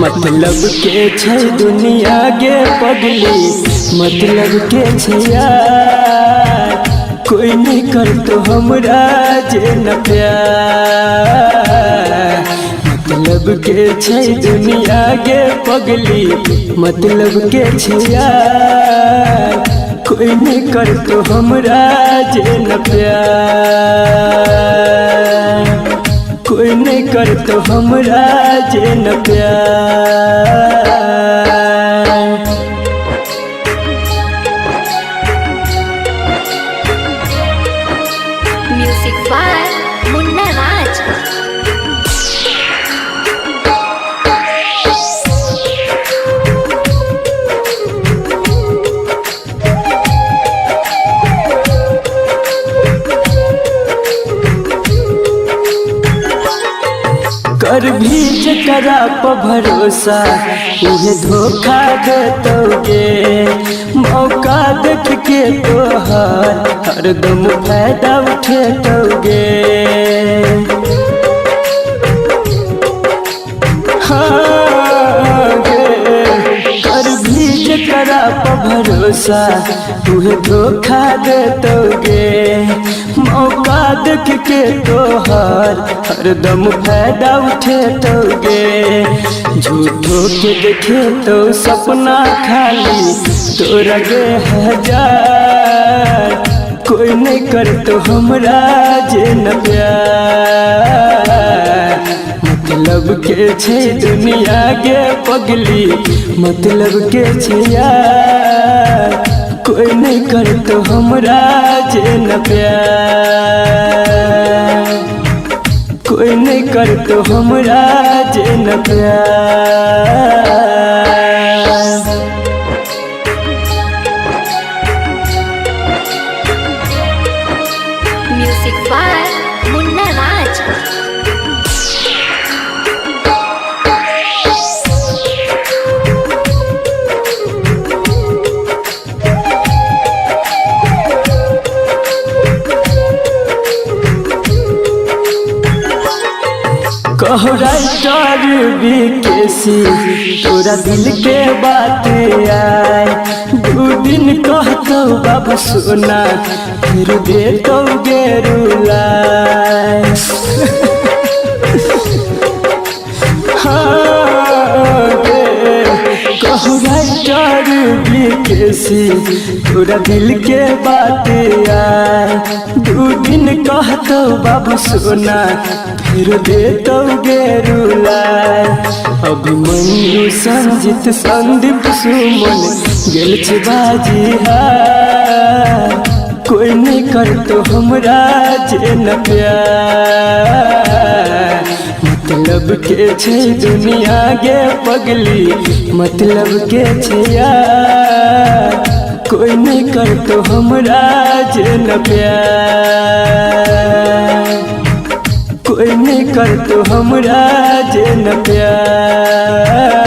मतलब के छै दुनिया गे पगली, मतलब के छै यार, कोई नहीं कर तो हमरा जे न प्यार। मतलब के छै दुनिया गे पगली, मतलब के छै यार, कोई नहीं कर तो हमरा जे न प्यार, कोई नहीं कर तो हमरा जे न प्यार। म्यूजिक बाय मुन्ना राज। कर भी जकरा पर भरोसा उहे धोखा देतोगे, मौका देख के तोहर हरदम फायदा उठेतोगे। हाँ गे, कर भी जकरा पर भरोसा उहे धोखा देतोगे, मौका देख के तोहर हरदम फायदा उठेतोगे। झूठो के देखे तो सपना खाली तोरा गे हजार, कोई नहीं कर तो हमरा जे न प्यार। मतलब के छै दुनिया गे पगली, मतलब के छै यार, कोई नहीं कर तो हमरा जे न प्यार, कोई नहीं कर तो हमरा जे न प्यार। Music by Munna Raj. कहराइटर बीकेसी तोरा दिल के बात आए, दू दिन कहतो बाबू सोना फिर देतो गे रुलाए। हाँ गे, कहराइटर बीकेसी तोरा दिल के बात आए, दू दिन कहतो बाबू सोना फिर देतो गे रुलाए। अभिमन्यु संजित संदीप सुमन गेल छै बाजी हार, कोई नहीं कर तो हमरा जे न प्यार। मतलब के छै दुनिया गे पगली, मतलब के छै यार, कोई नहीं कर तो हमरा जे न प्यार, कोई नहीं कर तो हमरा जे न प्यार।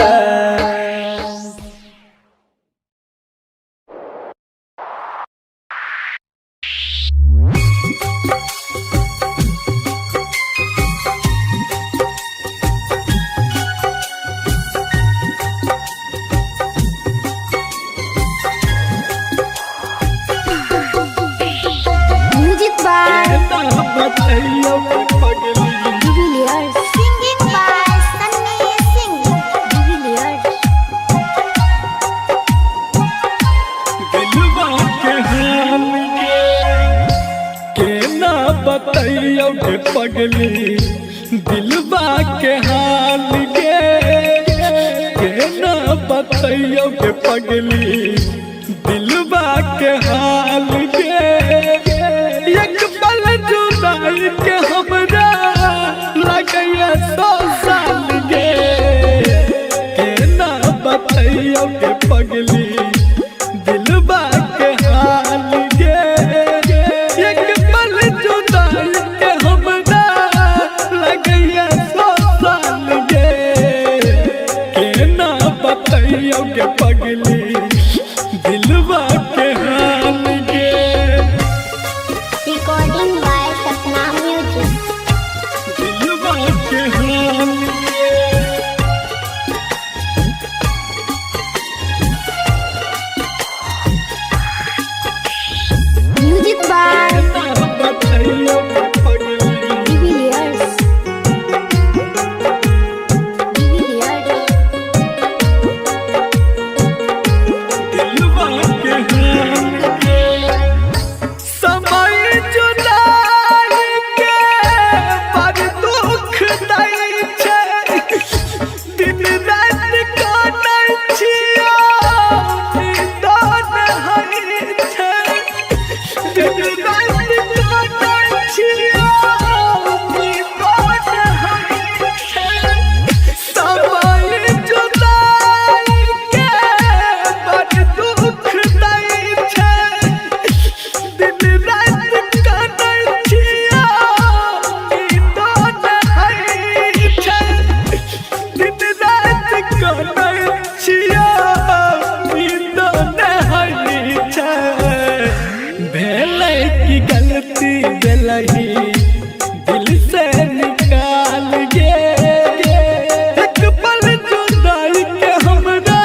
Music by Devilliers. Singing by Sunny Singh Devilliers. दिलवा के हाल के ना बतैयो के पगली, दिलवा के हाल के ना बतैयो के पगली, दिलवा के हाल के। एक पल जुदाई के हमरा लगैया 100 साल गे, के ना बतैयो के पगली, दिलवा के हाल गे। एक पल जुदाई के हमरा लगैया 100 साल गे, के ना बतैयो के पगली, दिलवा के हाल बतैयो के पगली डिविलियर्स डिविलियर्स दिलवा के हाल के समय जुदाई के बड़ दुख दै छै दिन रात काटै छियो नींदो नहि छै दिन रात काटै छियो नींदो नहि छै समय जुदाई के बड़ दुख दै छै दिन रात काटै छियो नींदो नहि छै दिन रात काटै छियो नींदो नहि छै भेलै की गलती भेलही दिल से निकाल गे एक पल जुदाई के हमरा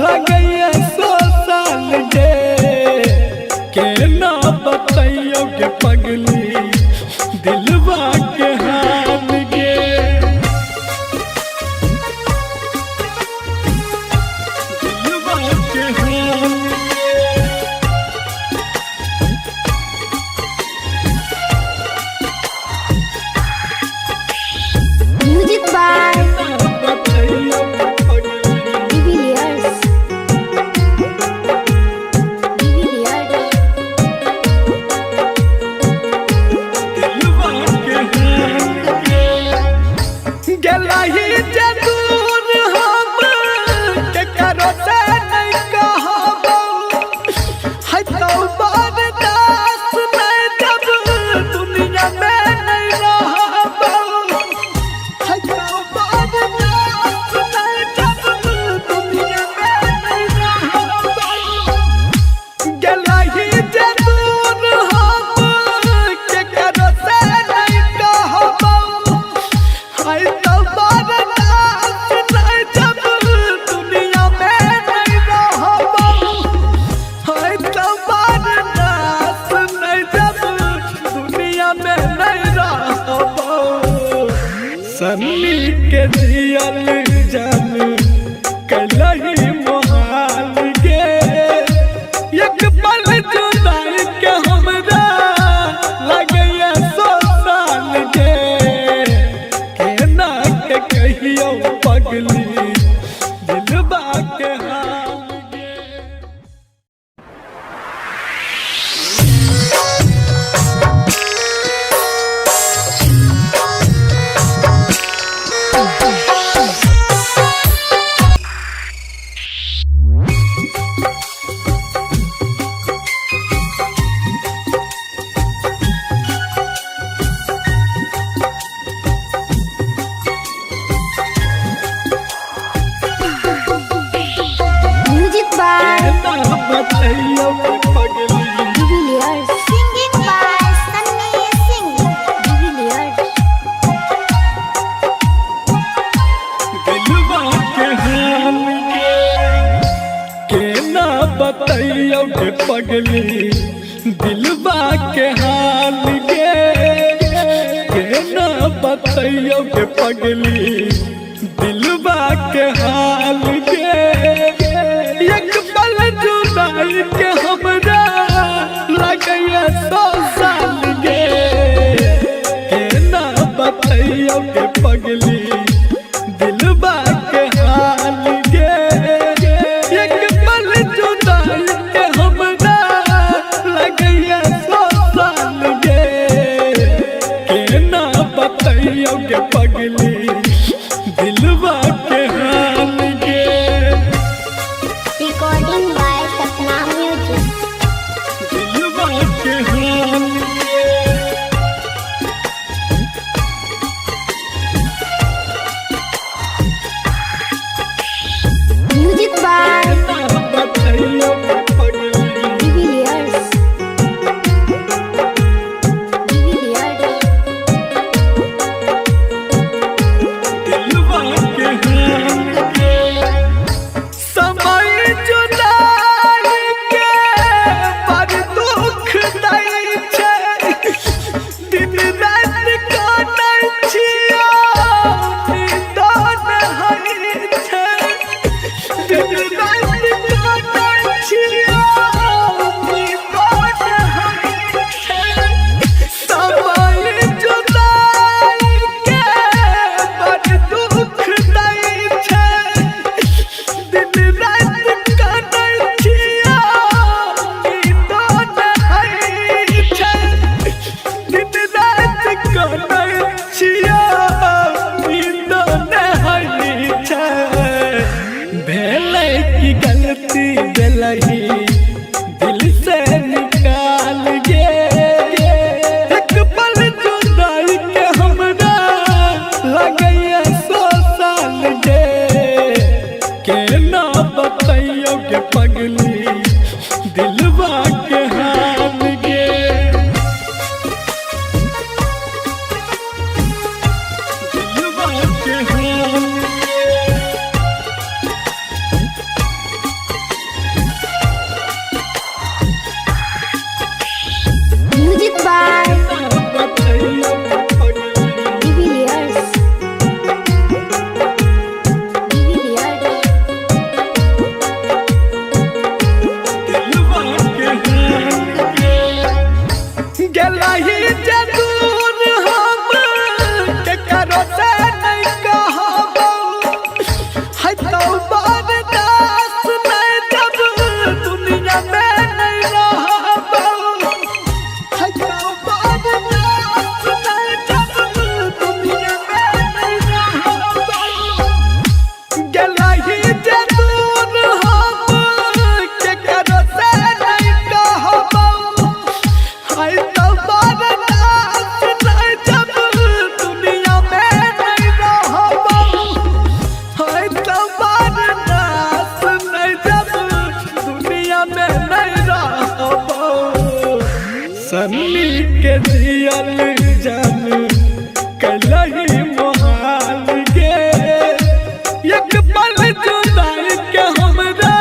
लगैया 100 साल गे केना बतैयो के पगली दिलवा के हाल गे दिलवा के हाल गे म्यूजिक बाय बतैयो के पगली डिविलियर्स डिविलियर्स दिलवा के हाल गे गेलही जे दूर हम केकरो से नहीं कहबो है तो बर्दाश्त नहीं जब दुनिया में नहीं रहबो है तो बर्दाश्त नहीं जब दुनिया में नहीं रहबो गेलही जे दूर हम केकरो से नहीं कहबो है तो बर्दाश्त नहीं जब दुनिया में नहीं रहबो है तो बर्दाश्त नहीं जब दुनिया में नहीं रहबो सन्नी के जियल जान कलही मोहाल गे एक पल जुदाई के हमरा लगैया 100 साल गे केना के कहियो पगली दिलवा के हाल गे म्यूजिक बाय केना बतैयो के पगली Devilliers singing by Sunny Singh Devilliers दिलवा के हाल गे केना बतैयो के पगली दिलवा के हाल गे केना बतैयो के पगली दिलवा के हाल गे एक पल जुदाई के हमरा लगैया 100 साल गे केना बतैयो के पगली दिलवा के हाल गे एक पल जुदाई के हमरा लगैया 100 साल गे केना बतैयो के पगली दिलवा के हाल गे रिकॉर्डिंग बाय सपना म्यूजिक रही दिल से निकाल गे। एक पल जुदाई के हमरा लगैया 100 साल गे। के ना बताइयो के पगली दिलवा के हाल गे। दिलवा के हाल Music by बताइयो के पगली Divilliers. Divilliers. दिलवा के हाल गे। गेलही जरूर हम के करो से नहीं कहबो। है तो बर्दाश्त नहीं जब दुनिया में नहीं रहबो। है तो बर्दाश्त नहीं जब दुनिया में नहीं रहबो। गेलही जरूर हम के करो से नहीं कहबो। है तो बर्दाश्त नहीं जब दुनिया में नहीं रहबो। है तो बर्दाश्त नहीं जब दुनिया में नहीं रहबो। सन्नी के जियल जान कलही मोहाल गे। एक पल जुदाई के हमरा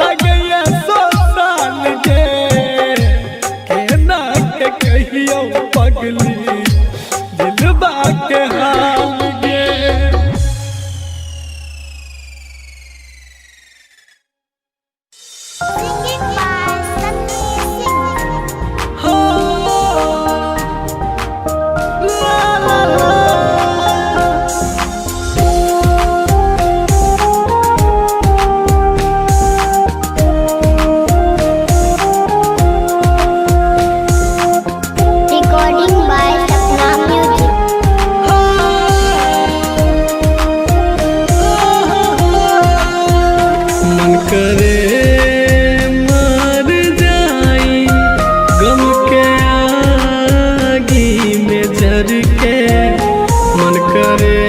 लगैया 100 साल गे। केना के कहियो पगली दिलवा के हाल गे। Singing by Sunny Singh. हो ला ला ला। Recording by Sapna Music. मन करे मर जाई गम के आगी में जर के। मन करे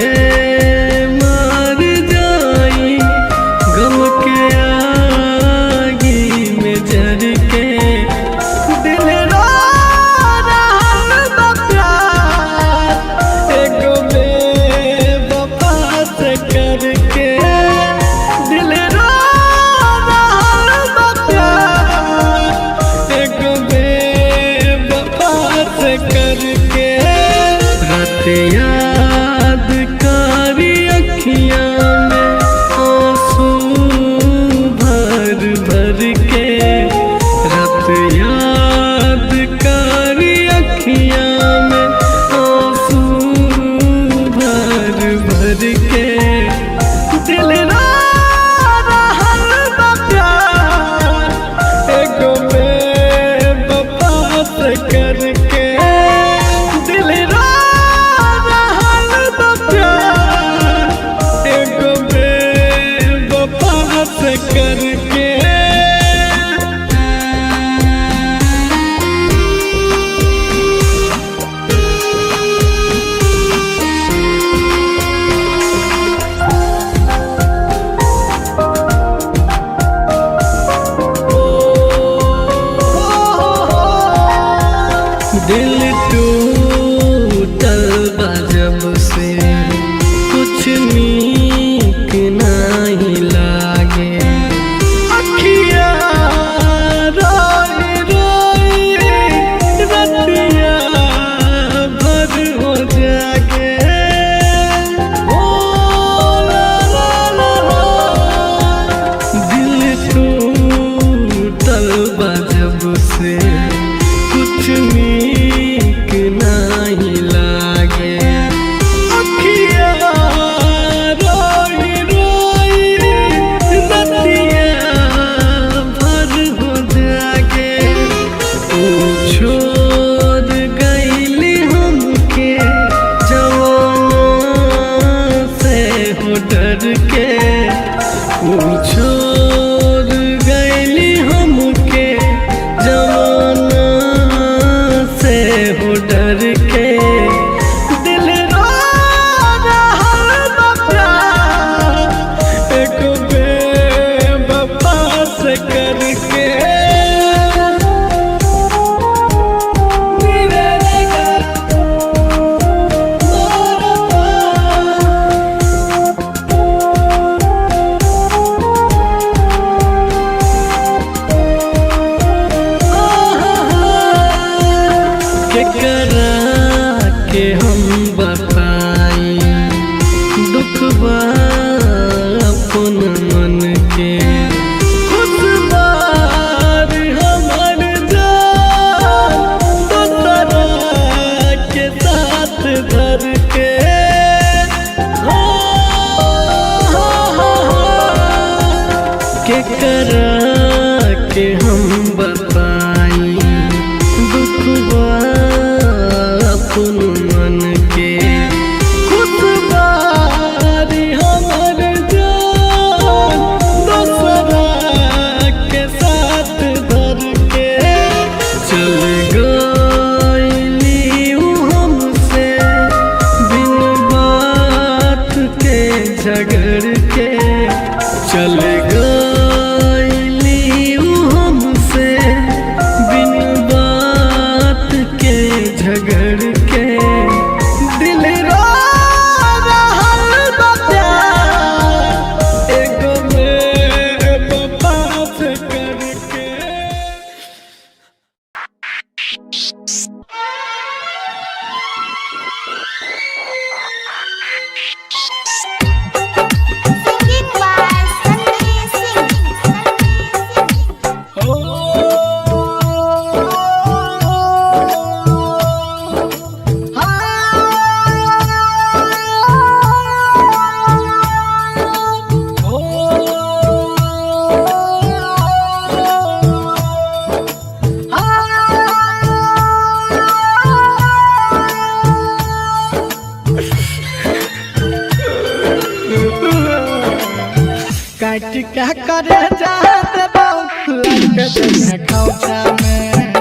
मर जाई गम के आगी में जर के। दिल रो रहल बा प्यार एगो बेवफा से करके। दिल रो रहल बा प्यार एगो बेवफा से करके। रात याद कारी अखियाँ में आंसू भर भर के। रात याद कारी अखियाँ में आंसू भर भर के। दिल रो रहल बा प्यार एगो बेवफा से करके। दिल रो रहल बा प्यार एगो बेवफा से करके। के केकरा के हम बताई दुखबा अपन मन के खुश बार हमर जान दोसरा के साथ धर के केकरा के हम बताई दुखबा अपन मन के खुश बारी हमर जान दोसरा के साथ धर के चल गइली उ हमसे बिन बात के झगड़ के चल गइली उ हमसे बिन बात के झगड़ के दिल रो रहल बा प्यार एगो बेवफा से करके। Singing by Sunny Singh. काट क्या करे जाते बाबू लग जइहे खौचा में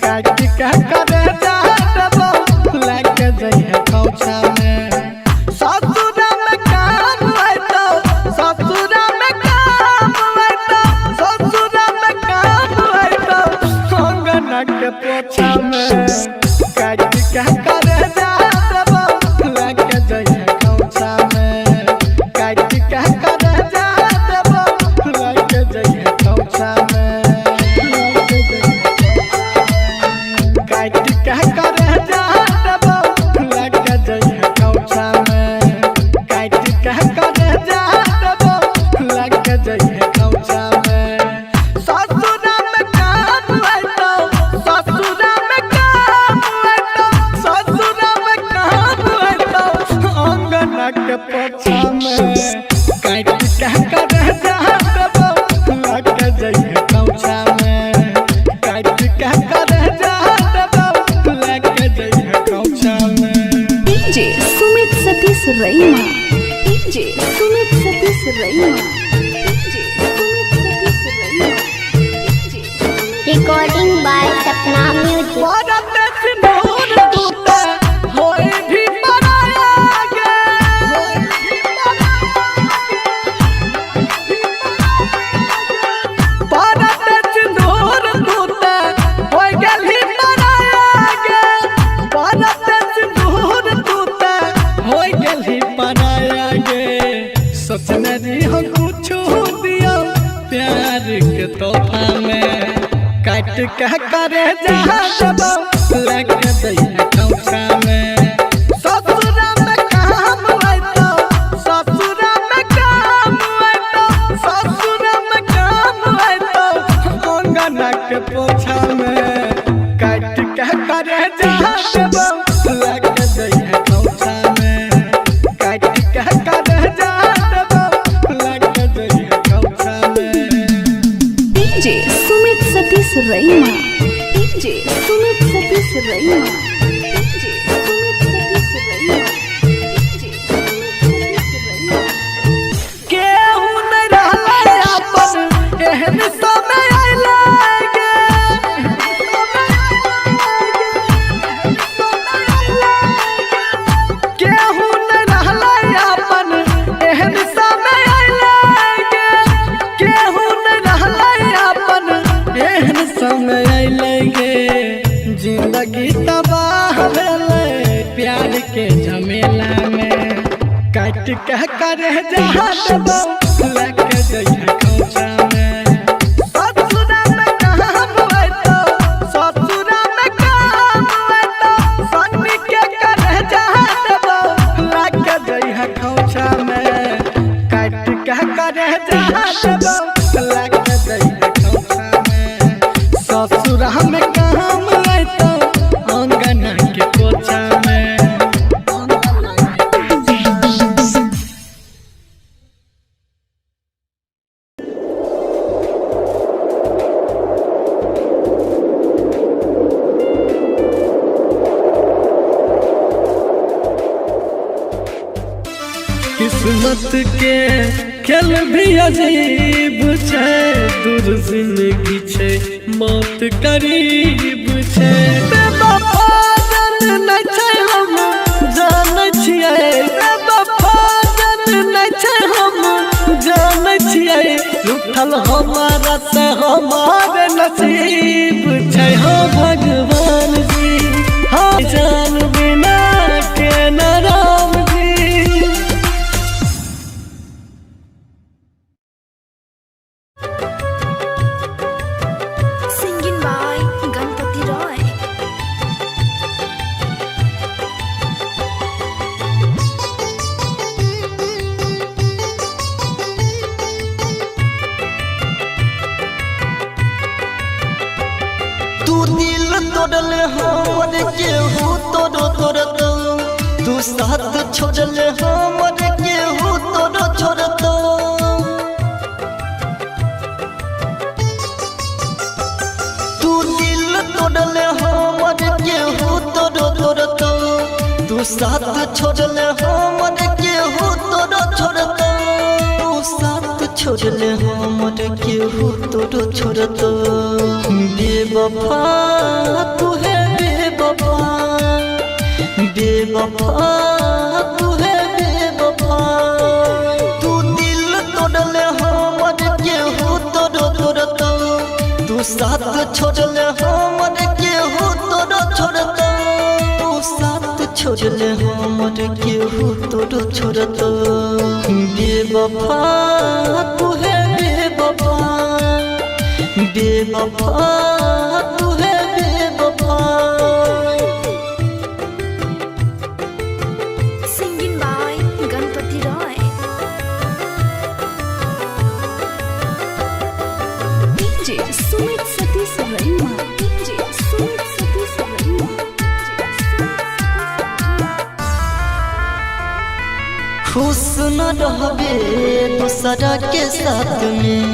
काट क्या करे जाते बाबू लग जइहे खौचा में ससुर में काम है तो ससुर में काम है तो ससुर में काम है तो अंगना के पोछा में काट क्या करे जाते बाबू लग जइहे खौचा में काट क्या करे रईमा डीजे सुमित सतीश रईमा डीजे सुमित सतीश रईमा DJ Recording by Sapna Music. सोचने हम कुछ दिया प्यार के तोहफा में काट के करे जहाँ लग दैया खौचा में ससुर में काम है तो ससुर में काम है तो ससुर में काम है तो अंगना के पोछा में काट के करे जहाँ लग दैया खौचा में काट के करे डीजे सुमित सतीश रईमा डीजे सुमित सतीश रईमा डीजे सुमित सतीश रईमा डीजे सुमित सतीश रईमा केहू नहीं रहले अपन एहन समय आइले गे केहू नहीं रहले अपन एहन समय आइले गे केहू नहीं रहले अपन एहन समय अइले जिंदगी तबाह भेलै प्यार के झमेला में काट के करे जहाँ देबो लेके जइहे खोचा में ससुरा में काम होइतो ससुरा में काम होइतो सन्नी के करे जहाँ देबो लेके जइहे खोचा में काट के करे जहाँ देबो लेके जइहे खोचा में ससुरा में काम होइतो अंगना के कोचा में किस्मत के खेल भी अजीब छै दूर जिंदगी छै मौत करीब छै बेवफा जन नै छै हम जानै छियै बेवफा जन नै छै हम जानै छियै रूठल हमारा से हमारे नसीब छै हो भगवान जी हम जान बिना के न Ram ji Singing by Ganpati Roy. तू दिल तोड़ले हमर केहू तोड़ो तोड़तो तू साथ छोड़ले हमर केहू तोड़ो छोड़तो तू दिल तोड़ले हमर केहू तोड़ो तोड़तो तू साथ छोड़ले हमर केहू तोड़ो छोड़तो तू साथ छोड़ले हमर केहू तोड़ो छोड़तो बेवफा तू है बेवफा बेवफा तू है बेवफा तू दिल तोड़ले हमर केहू तोड़ो तोड़तो तू साथ छोड़ले हमर केहू तोड़ो छोड़तो तू साथ छोड़ले हमर केहू तोड़ो छोड़तो बेवफा तू है बेवफा बेवफा तू है बेवफा Singing by Ganpati Roy. DJ Sumit Satish Raima. DJ Sumit Satish Raima. खुश न रहबे दूसरा के साथ में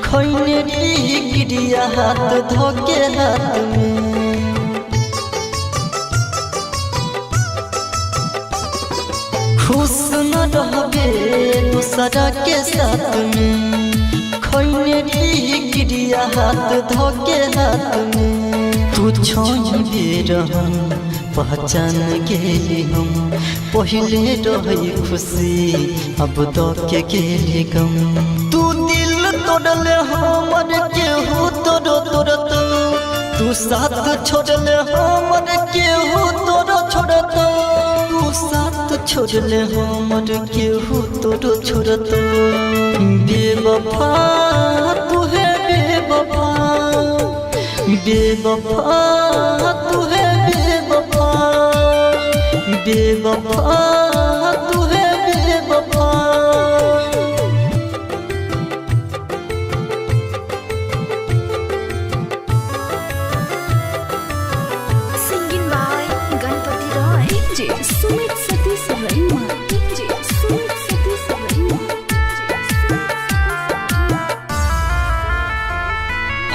खैने री गिरिया हाथ धोके हाथ में खुश न रहबे दूसरा के साथ में खैने री गिरिया हाथ धोके हाथ में तू छोड़ रहम पहचान गेली हम पहले रही खुशी अब तो के गेली गम तू दिल तोड़ले हमर केहू तोड़ो तोड़तो तू साथ छोड़ले हमर केहू तोड़ो छोड़तो तू साथ छोड़ले हमर केहू तोड़ो छोड़तो बेवफा तू है बेवफा बेवफा तू है बेवफा बेवफा तू है बेवफा Singing by Ganpati Roy. DJ Sumit Satish Raima. DJ Sumit Satish Raima.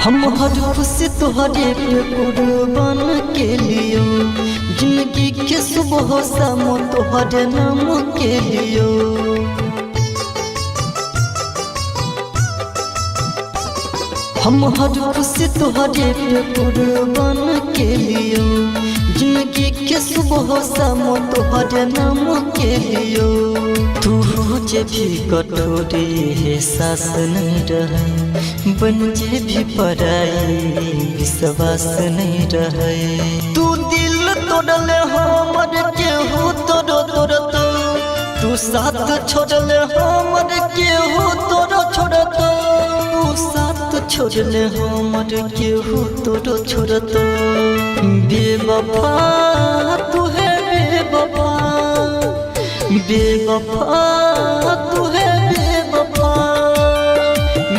हम हर खुशी तुहरे पे कुर्बान के लियो जिंदगी के सुबह शाम तुहरे नाम के लियो हम हर खुशी तुहरे पे कुर्बान के लियो जिंदगी के सुबह शाम तोहरे नाम के लियो तू हो जे भी कटोरे है सास नहीं रहे बन जे भी पराई विश्वास नहीं रहे तू दिल तोड़ले हमर केहू तोड़ो तोड़ तो तू साथ छोड़ले हमर केहू तोड़ो छोड़ तो तू साथ छोड़ले हमर केहू तोड़ो छोड़ तो बेवफा तू है बेवफा बेवफा तू है बेवफा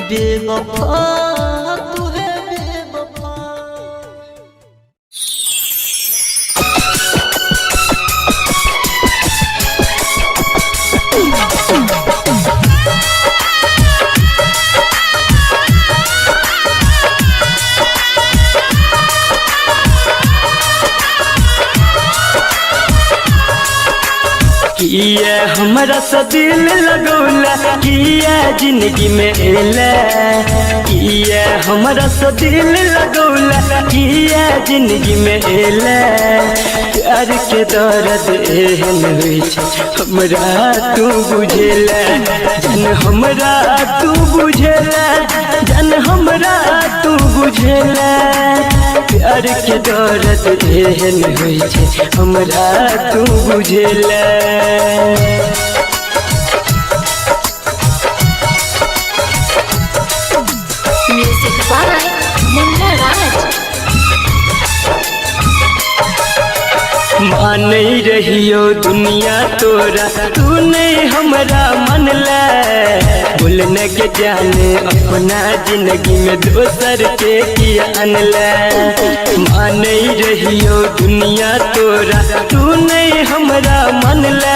बेवफा तू है बेवफा। किया हमरा से दिल लगौला किया जिंदगी में एला किया हमरा से दिल लगौला किया जिंदगी में एला प्यार के दर्द एहन होइ छै हमरा तू बुझेला जन हमरा तू बुझेला जन हमरा तू बुझेला प्यार के दर्द एहन होइ छै हमरा तू बुझेला। Music by Munna Raj. मान नहीं रहियो दुनिया तोरा तू नहीं हमरा मनला बोलने के जाने अपना जिंदगी में दोसर के किया अनला मान नहीं रहियो दुनिया तोरा तू नहीं हमरा मनला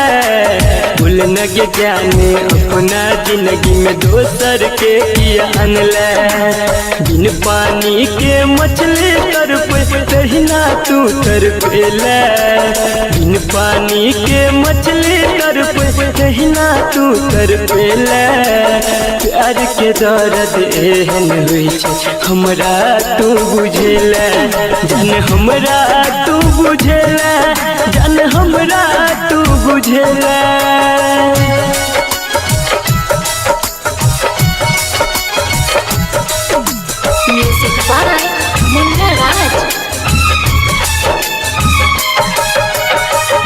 बोलने के जाने अपना जिंदगी में दोसर के किया अनला बिन पानी के मछली तरफ तहिना तू तरपेला बिन पानी के मछली तरफ तहिना तू तरपेला प्यार के दर्द एहन होइ छै हमरा तू बुझेला जन हमरा तू बुझेला जन हमरा तू बुझेला। Music by Munna Raj.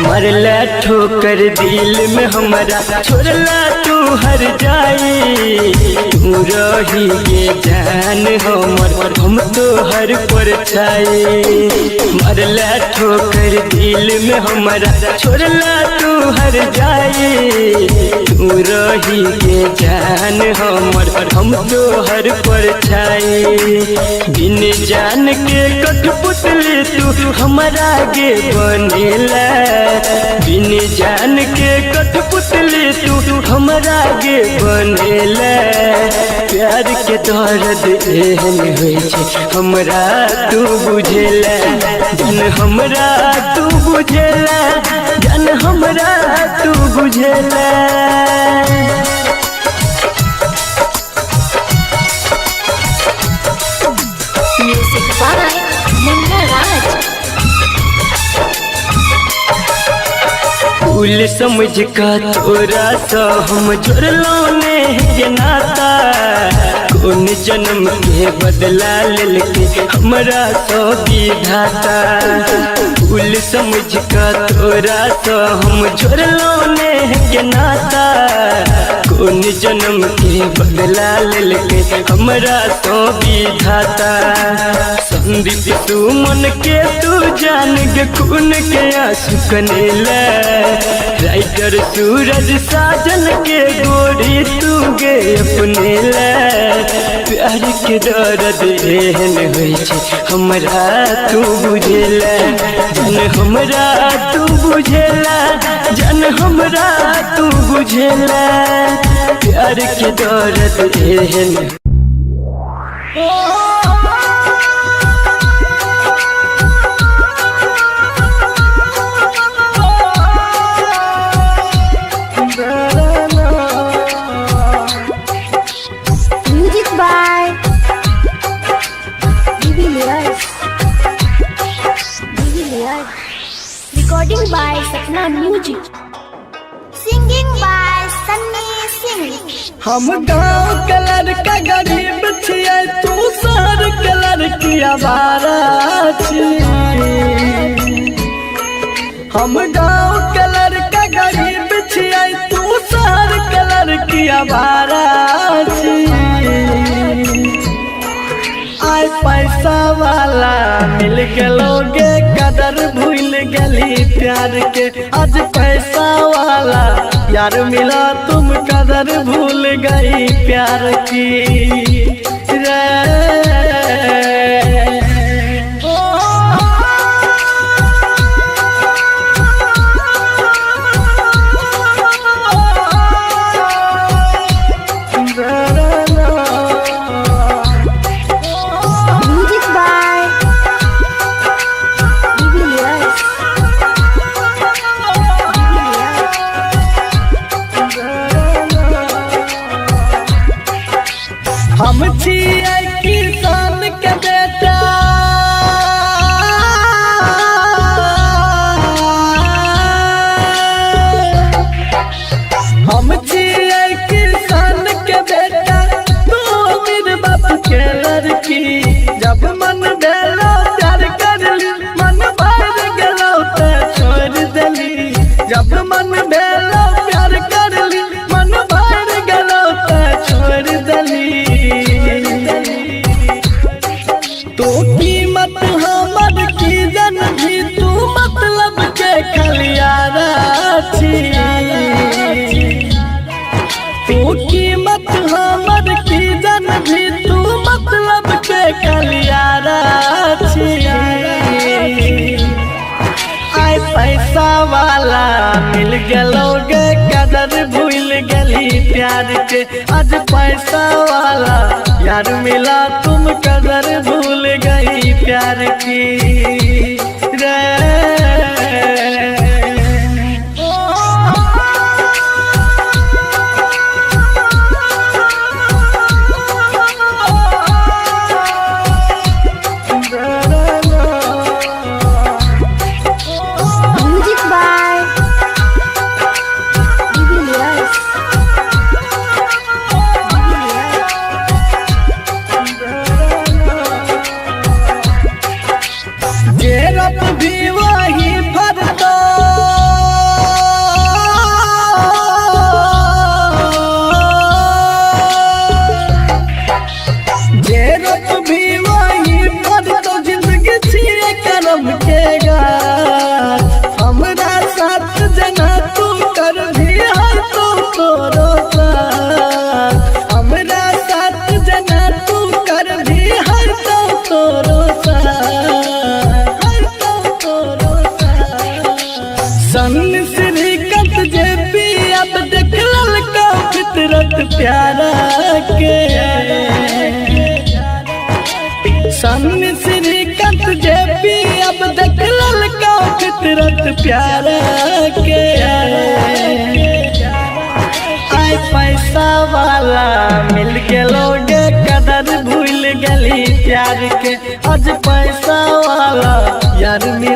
मरला ठोकर दिल में हमारा छोड़ला तू हर जाई तू रही के जान हमर हम तो हर पर छाई मरला ठोकर दिल में हमारा छोड़ला तू हर जाई तू रही के जान हमर हम तो हर पर छाई बिन जान के कठपुतली तू हमारा गे बनेला बिन जान के कठपुतली तू हमरा गे बनेला प्यार के दर्द एहन होइ छै हमरा तू बुझेला जन हमरा तू बुझेला जन हमरा तू बुझेला। Music by Munna Raj. फूल समझ का तोरा सा हम जोड़लो ने के नाता कौन जन्म के बदला लेके हमरा सो विधाता फूल समझ का तोरा सा हम जोड़लो ने के नाता कौन जन्म के बदला लेके हमरा सो विधाता संदीप तू मन के तू जान के खून के आंसू कनेला राइटर सूरज साजन के गोरी तू गे अपने ला प्यार के दर्द एहन होइ छै हमरा तू बुझेला जन हमरा तू बुझेला जन हमरा तू बुझेला प्यार के दर्द एहन। Music by Vivi Lias. Recording by Sapna Music. Singing by Sunny Singh. हम गाँव के लड़का गरीब छियै, तू शहर के लड़की आवारा छियै। हम गाँव के लड़का गरीब छियै, तू शहर के लड़की आवारा छियै। आय पैसा वाला मिल गेलोगे, कदर भूल गली प्यार के। आज पैसा वाला यार मिला, तुम कदर भूल गई प्यार की रे। Music by Julius. हम छियै किसान के बेटा, हम छियै किसान के बेटा, तू अमीर बाप के लड़की। जब मन भेलो प्यार करली, मन भर गेलो तो छोड़ देली। जब मन भेलो प्यार करली, मन भर गेलो तो छोड़ देली। तो कीमत हमर की जन भी, तू मतलब के खलियारा छियै। तू कीमत हमर की जन भी, तू मतलब के खलियारा छियै। आय पैसा वाला मिल गेलोगे, कदर भूल गली प्यार के। आज पैसा वाला यार मिला, तुम कदर भूल गई प्यार की रे। Music by Julius. जेरप भी वही भरतो, जेरप भी वही भरतो। जिंदगी छियै करम के गाछ, हमरा साथ जना तू कर भी है तो तोरो साथ। हमरा साथ जना तू कर भी है तो तोरो साथ। सन श्रीकांत जे पी अब देख ललका फितरत प्यारा के। सन श्रीकांत जे पी अब देख ललका फितरत प्यारा के। आय पैसा वाला मिल गेलोगे, कदर भूल गली प्यार के। आज पैसा वाला यार मिला,